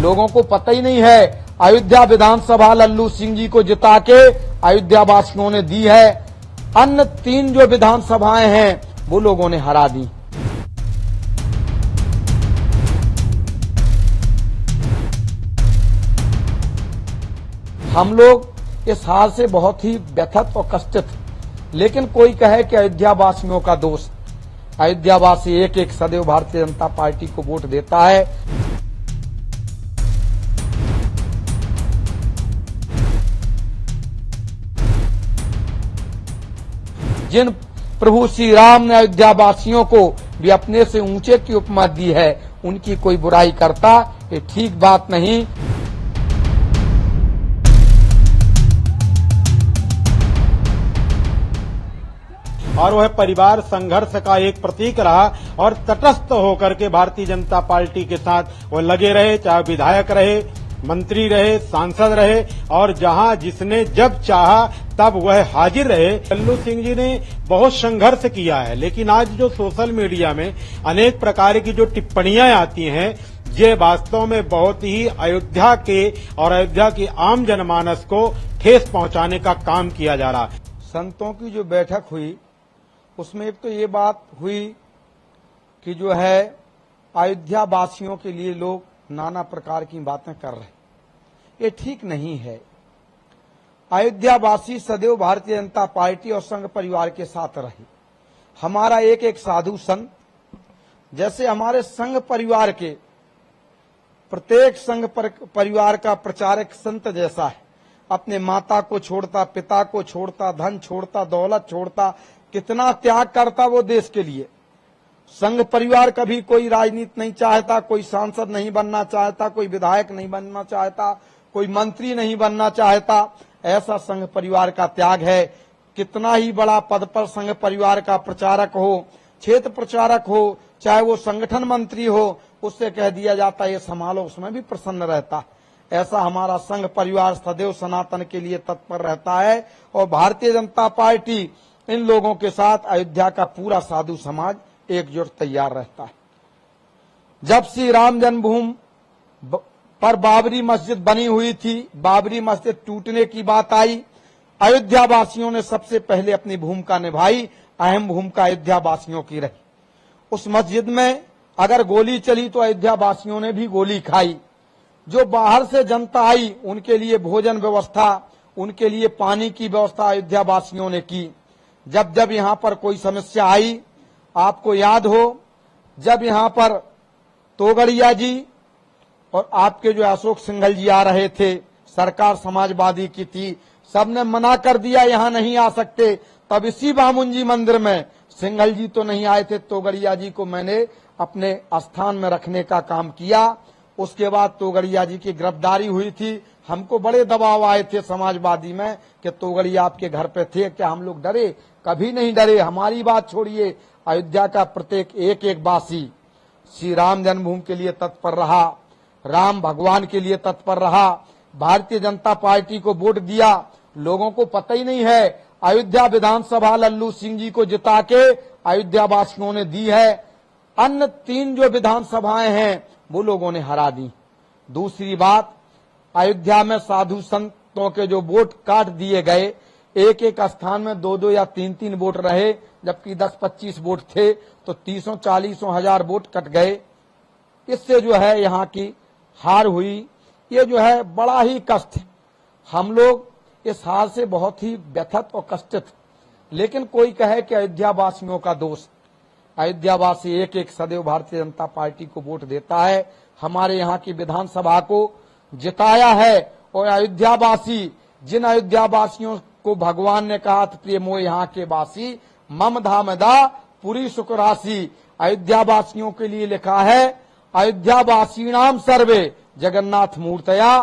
लोगों को पता ही नहीं है। अयोध्या विधानसभा लल्लू सिंह जी को जिता के अयोध्या वासियों ने दी है। अन्य 3 जो विधानसभाएं हैं वो लोगों ने हरा दी। हम लोग इस हार से बहुत ही व्यथित और कष्टित, लेकिन कोई कहे कि अयोध्या वासियों का दोष। अयोध्या वासी एक एक सदैव भारतीय जनता पार्टी को वोट देता है। जिन प्रभु श्री राम ने अयोध्या वासियों को भी अपने से ऊंचे की उपमा दी है, उनकी कोई बुराई करता ये ठीक बात नहीं। और वह परिवार संघर्ष का एक प्रतीक रहा और तटस्थ होकर के भारतीय जनता पार्टी के साथ वो लगे रहे, चाहे विधायक रहे, मंत्री रहे, सांसद रहे, और जहां जिसने जब चाहा तब वह हाजिर रहे। लल्लू सिंह जी ने बहुत संघर्ष किया है, लेकिन आज जो सोशल मीडिया में अनेक प्रकार की जो टिप्पणियां आती हैं, ये वास्तव में बहुत ही अयोध्या के और अयोध्या की आम जनमानस को ठेस पहुंचाने का काम किया जा रहा है। संतों की जो बैठक हुई उसमें एक तो ये बात हुई कि जो है अयोध्या वासियों के लिए लोग नाना प्रकार की बातें कर रहे हैं, ये ठीक नहीं है। अयोध्या वासी सदैव भारतीय जनता पार्टी और संघ परिवार के साथ रहे। हमारा एक एक साधु संत, जैसे हमारे संघ परिवार के प्रत्येक संघ परिवार का प्रचारक संत जैसा है, अपने माता को छोड़ता, पिता को छोड़ता, धन छोड़ता, दौलत छोड़ता, कितना त्याग करता वो देश के लिए। संघ परिवार कभी कोई राजनीति नहीं चाहता, कोई सांसद नहीं बनना चाहता, कोई विधायक नहीं बनना चाहता, कोई मंत्री नहीं बनना चाहता। ऐसा संघ परिवार का त्याग है। कितना ही बड़ा पद पर संघ परिवार का प्रचारक हो, क्षेत्र प्रचारक हो, चाहे वो संगठन मंत्री हो, उससे कह दिया जाता ये संभालो, उसमें भी प्रसन्न रहता। ऐसा हमारा संघ परिवार सदैव सनातन के लिए तत्पर रहता है और भारतीय जनता पार्टी इन लोगों के साथ अयोध्या का पूरा साधु समाज एकजुट तैयार रहता है। जब श्री राम जन्मभूमि पर बाबरी मस्जिद बनी हुई थी, बाबरी मस्जिद टूटने की बात आई, अयोध्या वासियों ने सबसे पहले अपनी भूमिका निभाई। अहम भूमिका अयोध्या वासियों की रही। उस मस्जिद में अगर गोली चली तो अयोध्या वासियों ने भी गोली खाई। जो बाहर से जनता आई उनके लिए भोजन व्यवस्था, उनके लिए पानी की व्यवस्था अयोध्या वासियों ने की। जब जब यहाँ पर कोई समस्या आई, आपको याद हो जब यहाँ पर तोगड़िया जी और आपके जो अशोक सिंघल जी आ रहे थे, सरकार समाजवादी की थी, सबने मना कर दिया यहाँ नहीं आ सकते। तब इसी बामुंजी मंदिर में सिंघल जी तो नहीं आए थे, तोगड़िया जी को मैंने अपने स्थान में रखने का काम किया। उसके बाद तोगड़िया जी की गिरफ्तारी हुई थी। हमको बड़े दबाव आए थे समाजवादी में कि तोगड़िया आपके घर पे थे, क्या हम लोग डरे? कभी नहीं डरे। हमारी बात छोड़िए, अयोध्या का प्रत्येक एक एक वासी श्री राम जन्मभूमि के लिए तत्पर रहा, राम भगवान के लिए तत्पर रहा, भारतीय जनता पार्टी को वोट दिया। लोगों को पता ही नहीं है अयोध्या विधानसभा लल्लू सिंह जी को जिता के अयोध्या वासियों ने दी है। अन्य 3 जो विधानसभाएं हैं वो लोगों ने हरा दी। दूसरी बात, अयोध्या में साधु संतों के जो वोट काट दिए गए, एक एक स्थान में 2-2 या 3-3 वोट रहे, जबकि 10-25 वोट थे, तो 30-40 हजार वोट कट गए। इससे जो है यहाँ की हार हुई। ये जो है बड़ा ही कष्ट। हम लोग इस हार से बहुत ही व्यथित और कष्टित, लेकिन कोई कहे कि अयोध्या वासियों का दोष। अयोध्या वासी एक एक सदैव भारतीय जनता पार्टी को वोट देता है। हमारे यहाँ की विधानसभा को जिताया है। और अयोध्या वासी, जिन अयोध्या वासियों को भगवान ने कहा था प्रिय मोह यहाँ के वासी, मम धामदा पुरी सुख राशि, अयोध्या वासियों के लिए लिखा है अयोध्या वासीनाम सर्वे जगन्नाथ मूर्तया।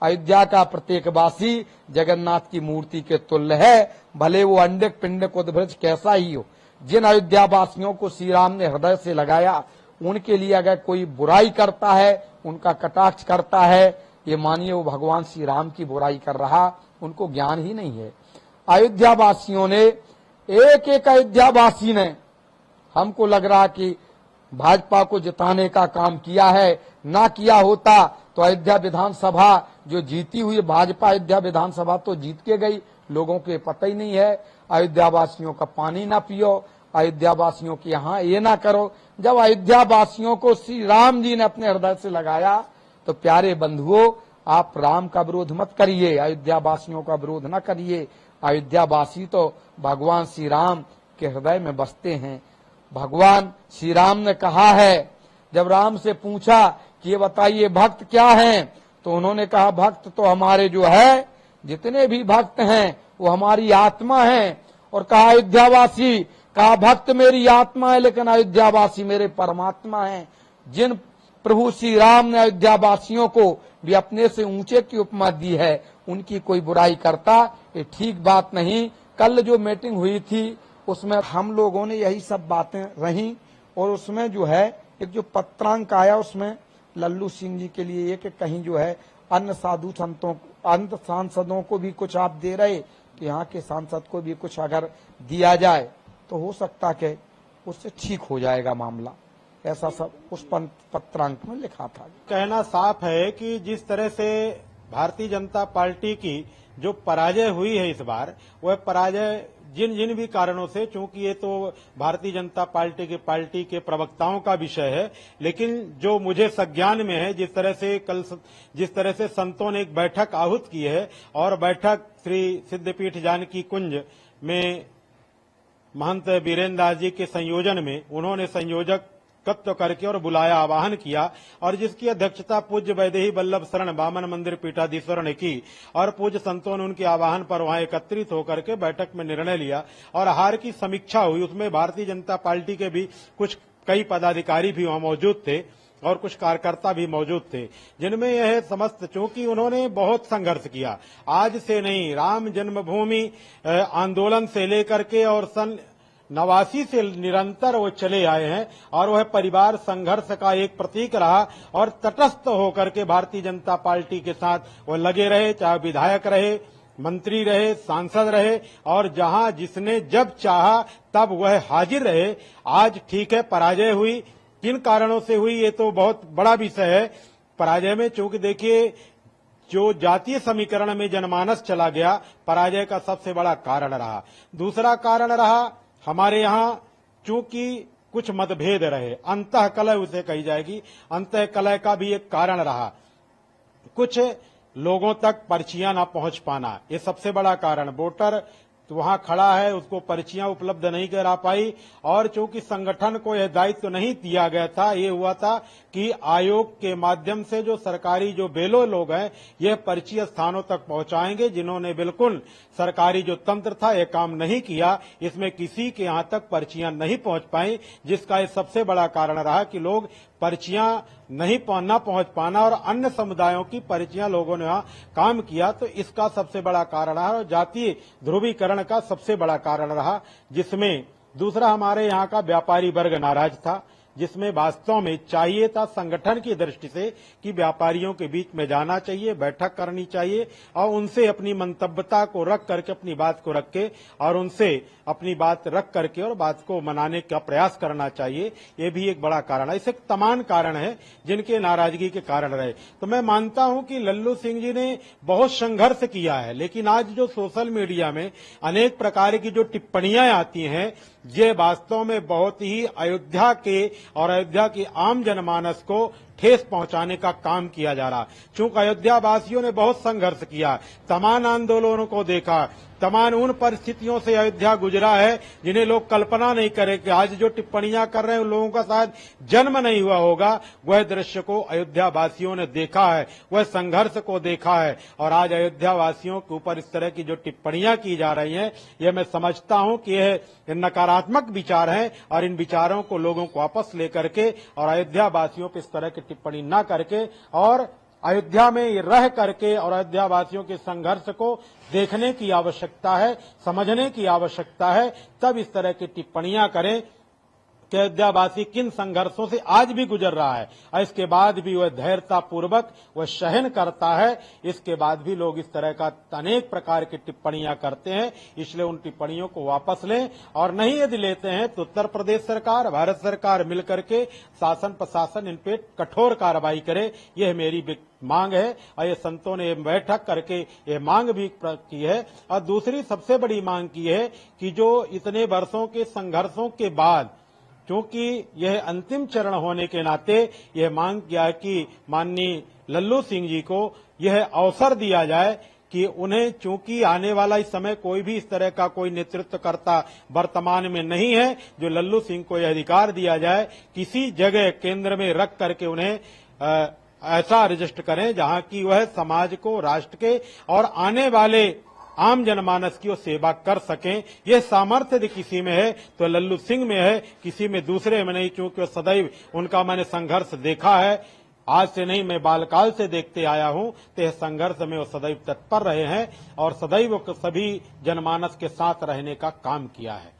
अयोध्या का प्रत्येक वासी जगन्नाथ की मूर्ति के तुल्य है, भले वो अंडक पिंडक उद्भ्रज कैसा ही हो। जिन अयोध्या वासियों को श्री राम ने हृदय से लगाया, उनके लिए अगर कोई बुराई करता है, उनका कटाक्ष करता है, ये मानिए वो भगवान श्री राम की बुराई कर रहा, उनको ज्ञान ही नहीं है। अयोध्या वासियों ने, एक एक अयोध्या वासी ने, हमको लग रहा कि भाजपा को जिताने का काम किया है। ना किया होता तो अयोध्या विधानसभा जो जीती हुई भाजपा अयोध्या विधानसभा तो जीत के गई, लोगों के पता ही नहीं है। अयोध्या वासियों का पानी ना पियो, अयोध्या वासियों के यहाँ ये ना करो। जब अयोध्या वासियों को श्री राम जी ने अपने हृदय से लगाया तो प्यारे बंधुओं, आप राम का विरोध मत करिए, अयोध्या वासियों का विरोध न करिए। अयोध्या वासी तो भगवान श्री राम के हृदय में बसते हैं। भगवान श्री राम ने कहा है, जब राम से पूछा कि ये बताइए भक्त क्या हैं, तो उन्होंने कहा भक्त तो हमारे जो है जितने भी भक्त हैं वो हमारी आत्मा हैं। और कहा अयोध्यावासी, कहा भक्त मेरी आत्मा है लेकिन अयोध्यावासी मेरे परमात्मा हैं। जिन प्रभु श्री राम ने अयोध्यावासियों को भी अपने से ऊंचे की उपमा दी है, उनकी कोई बुराई करता ये ठीक बात नहीं। कल जो मीटिंग हुई थी उसमें हम लोगों ने यही सब बातें रही, और उसमें जो है एक जो पत्रांक आया उसमें लल्लू सिंह जी के लिए एक कहीं जो है अन्य साधु संतों अन्य सांसदों को भी कुछ आप दे रहे कि यहाँ के सांसद को भी कुछ अगर दिया जाए तो हो सकता कि उससे ठीक हो जाएगा मामला, ऐसा सब उस पत्रांक में लिखा था। कहना साफ है कि जिस तरह से भारतीय जनता पार्टी की जो पराजय हुई है इस बार, वह पराजय जिन जिन भी कारणों से, चूंकि ये तो भारतीय जनता पार्टी के प्रवक्ताओं का विषय है, लेकिन जो मुझे संज्ञान में है, जिस तरह से संतों ने एक बैठक आहूत की है और बैठक श्री सिद्धपीठ जानकी कुंज में महंत बीरेन्द्र दास जी के संयोजन में उन्होंने संयोजकत्व करके और बुलाया, आवाहन किया, और जिसकी अध्यक्षता पूज्य वैदेही वल्लभ शरण वामन मंदिर पीठाधीश्वर ने की, और पूज्य संतों ने उनके आवाहन पर वहां एकत्रित होकर के बैठक में निर्णय लिया और हार की समीक्षा हुई। उसमें भारतीय जनता पार्टी के भी कई पदाधिकारी भी वहां मौजूद थे और कुछ कार्यकर्ता भी मौजूद थे, जिनमें यह समस्त, चूंकि उन्होंने बहुत संघर्ष किया, आज से नहीं, राम जन्मभूमि आंदोलन से लेकर के और सन 89 से निरंतर वो चले आए हैं, और वह परिवार संघर्ष का एक प्रतीक रहा और तटस्थ होकर के भारतीय जनता पार्टी के साथ वो लगे रहे, चाहे विधायक रहे, मंत्री रहे, सांसद रहे, और जहां जिसने जब चाहा तब वह हाजिर रहे। आज ठीक है, पराजय हुई, किन कारणों से हुई ये तो बहुत बड़ा विषय है। पराजय में चूंकि देखिए जो जातीय समीकरण में जनमानस चला गया, पराजय का सबसे बड़ा कारण रहा। दूसरा कारण रहा हमारे यहाँ चूंकि कुछ मतभेद रहे, अंतःकलह उसे कही जाएगी, अंतःकलह का भी एक कारण रहा। कुछ लोगों तक पर्चियां ना पहुंच पाना, ये सबसे बड़ा कारण। वोटर तो वहां खड़ा है, उसको पर्चियां उपलब्ध नहीं करा पाई, और चूंकि संगठन को यह दायित्व नहीं दिया गया था, ये हुआ था कि आयोग के माध्यम से जो सरकारी जो बेलो लोग हैं ये पर्ची स्थानों तक पहुंचाएंगे, जिन्होंने बिल्कुल सरकारी जो तंत्र था ये काम नहीं किया, इसमें किसी के यहां तक पर्चियां नहीं पहुंच पाई, जिसका ये सबसे बड़ा कारण रहा कि लोग पर्चियां नहीं पहुंच पाना, और अन्य समुदायों की पर्चियां लोगों ने वहां काम किया, तो इसका सबसे बड़ा कारण रहा, और जातीय ध्रुवीकरण का सबसे बड़ा कारण रहा। जिसमें दूसरा हमारे यहाँ का व्यापारी वर्ग नाराज था, जिसमें वास्तव में चाहिए था संगठन की दृष्टि से कि व्यापारियों के बीच में जाना चाहिए, बैठक करनी चाहिए और उनसे अपनी मंतव्यता को रख करके, अपनी बात को रख के और उनसे अपनी बात रख करके और बात को मनाने का प्रयास करना चाहिए। ये भी एक बड़ा कारण है। इसे तमाम कारण है जिनके नाराजगी के कारण रहे। तो मैं मानता हूं कि लल्लू सिंह जी ने बहुत संघर्ष किया है, लेकिन आज जो सोशल मीडिया में अनेक प्रकार की जो टिप्पणियां आती हैं, ये वास्तव में बहुत ही अयोध्या के और अयोध्या की आम जनमानस को ठेस पहुंचाने का काम किया जा रहा। चूंकि अयोध्या वासियों ने बहुत संघर्ष किया, तमाम आंदोलनों को देखा, तमाम उन परिस्थितियों से अयोध्या गुजरा है जिन्हें लोग कल्पना नहीं करें कि आज जो टिप्पणियां कर रहे हैं उन लोगों का शायद जन्म नहीं हुआ होगा। वह दृश्य को अयोध्या वासियों ने देखा है, वह संघर्ष को देखा है, और आज अयोध्या वासियों के ऊपर इस तरह की जो टिप्पणियां की जा रही हैं, यह मैं समझता हूं कि यह नकारात्मक विचार हैं, और इन विचारों को लोगों को वापस लेकर के और अयोध्या वासियों पर इस तरह की टिप्पणी न करके और अयोध्या में रह करके और अयोध्या वासियों के संघर्ष को देखने की आवश्यकता है, समझने की आवश्यकता है, तब इस तरह की टिप्पणियां करें। कि अयोध्यावासी किन संघर्षों से आज भी गुजर रहा है और इसके बाद भी वह धैर्यता पूर्वक वह सहन करता है। इसके बाद भी लोग इस तरह का अनेक प्रकार की टिप्पणियां करते हैं, इसलिए उन टिप्पणियों को वापस लें और नहीं यदि लेते हैं तो उत्तर प्रदेश सरकार, भारत सरकार मिलकर के शासन प्रशासन इन पे कठोर कार्रवाई करे। यह मेरी मांग है और ये संतों ने बैठक करके ये मांग भी की है। और दूसरी सबसे बड़ी मांग की है कि जो इतने वर्षों के संघर्षों के बाद, क्योंकि यह अंतिम चरण होने के नाते यह मांग किया है कि माननीय लल्लू सिंह जी को यह अवसर दिया जाए कि उन्हें, चूंकि आने वाला इस समय कोई भी इस तरह का कोई नेतृत्वकर्ता वर्तमान में नहीं है, जो लल्लू सिंह को यह अधिकार दिया जाए किसी जगह केंद्र में रख करके उन्हें ऐसा रजिस्टर करें जहां की वह समाज को, राष्ट्र के और आने वाले आम जनमानस की वो सेवा कर सकें। यह सामर्थ्य यदि किसी में है तो लल्लू सिंह में है, किसी में दूसरे में नहीं, क्योंकि सदैव उनका मैंने संघर्ष देखा है। आज से नहीं, मैं बालकाल से देखते आया हूं, तो यह संघर्ष में वो सदैव तत्पर रहे हैं और सदैव सभी जनमानस के साथ रहने का काम किया है।